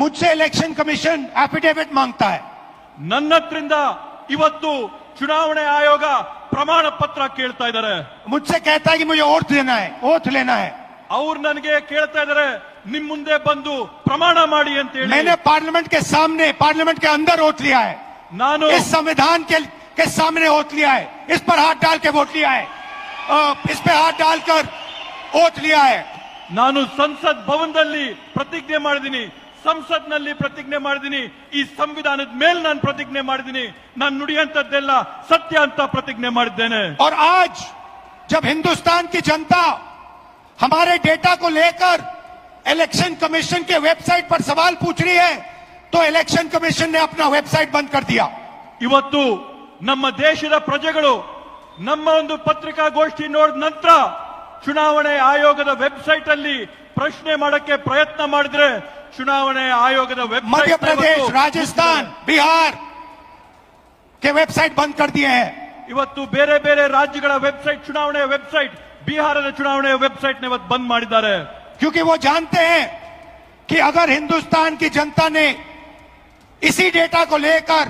मुझसे election commission affidavit मांगता है, ನನ್ನ ಹತ್ರಿಂದ ಇವತ್ತು ಚುನಾವಣೆ ಆಯೋಗ ಪ್ರಮಾಣ ಪತ್ರ ಕೇಳ್ತಾ ಇದ್ದಾರೆ. मुझसे कहता है कि मुझे ओथ लेना है. ಅವ್ರು ನನಗೆ ಕೇಳ್ತಾ ಇದ್ದಾರೆ, ನಿಮ್ ಮುಂದೆ ಬಂದು ಪ್ರಮಾಣ ಮಾಡಿ ಅಂತ ಹೇಳಿ. मैंने पार्लियामेंट के सामने, पार्लियामेंट के अंदर ओथ लिया है. ನಾನು इस संविधान के सामने ओथ लिया है. इस पर हाथ डाल के वोट लिया है. इस पे हाथ डालकर ओथ लिया है. ನಾನು ಸಂಸತ್ ಭವನದಲ್ಲಿ ಪ್ರತಿಜ್ಞೆ ಮಾಡಿದ್ದೀನಿ, ಸಂಸತ್ನಲ್ಲಿ ಪ್ರತಿಜ್ಞೆ ಮಾಡಿದ್ದೀನಿ, ಈ ಸಂವಿಧಾನದ ಮೇಲೆ ನಾನು ಪ್ರತಿಜ್ಞೆ ಮಾಡಿದ್ದೀನಿ, ನಾನು ನುಡಿಯಂತದ್ದೆಲ್ಲ ಸತ್ಯ ಅಂತ ಪ್ರತಿಜ್ಞೆ ಮಾಡಿದ್ದೇನೆ. और आज जब हिंदुस्तान की जनता हमारे डेटा को लेकर इलेक्शन कमीशन के वेबसाइट पर सवाल पूछ रही है, तो इलेक्शन कमीशन ने अपना वेबसाइट बंद कर दिया. ಇವತ್ತು ನಮ್ಮ ದೇಶದ ಪ್ರಜೆಗಳು ನಮ್ಮ ಒಂದು ಪತ್ರಿಕಾಗೋಷ್ಠಿ ನೋಡಿದ ನಂತರ ಚುನಾವಣೆ ಆಯೋಗದ ವೆಬ್ಸೈಟ್ ಅಲ್ಲಿ ಪ್ರಶ್ನೆ ಮಾಡಕ್ಕೆ ಪ್ರಯತ್ನ ಮಾಡಿದ್ರೆ ಚುನಾವಣೆ ಆಯೋಗದ ವೆಬ್ಸೈಟ್ मध्य प्रदेश, राजस्थान, बिहार के वेबसाइट बंद कर दिए हैं. ಇವತ್ತು ಬೇರೆ ಬೇರೆ ರಾಜ್ಯಗಳ ವೆಬ್ಸೈಟ್, ಚುನಾವಣೆಯ ವೆಬ್ಸೈಟ್, ಬಿಹಾರದ ಚುನಾವಣೆಯ ವೆಬ್ಸೈಟ್ ನ ಇವತ್ತು ಬಂದ್ ಮಾಡಿದ್ದಾರೆ. क्योंकि वो जानते हैं कि अगर हिंदुस्तान की जनता ने इसी डेटा को लेकर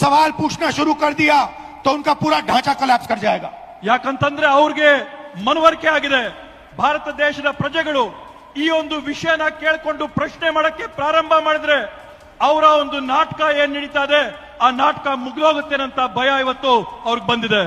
सवाल पूछना शुरू कर दिया तो उनका पूरा ढांचा कोलैप्स कर जाएगा. ಯಾಕಂತಂದ್ರೆ ಅವ್ರಿಗೆ ಮನವರಿಕೆ ಆಗಿದೆ, ಭಾರತ ದೇಶದ ಪ್ರಜೆಗಳು ಈ ಒಂದು ವಿಷಯನ ಕೇಳಿಕೊಂಡು ಪ್ರಶ್ನೆ ಮಾಡಕ್ಕೆ ಪ್ರಾರಂಭ ಮಾಡಿದ್ರೆ ಅವರ ಒಂದು ನಾಟಕ ಏನ್ ನಡೀತಾ ಇದೆ, ಆ ನಾಟಕ ಮುಗಿದೋಗುತ್ತೆ ಅಂತ ಭಯ ಇವತ್ತು ಅವ್ರಿಗೆ ಬಂದಿದೆ.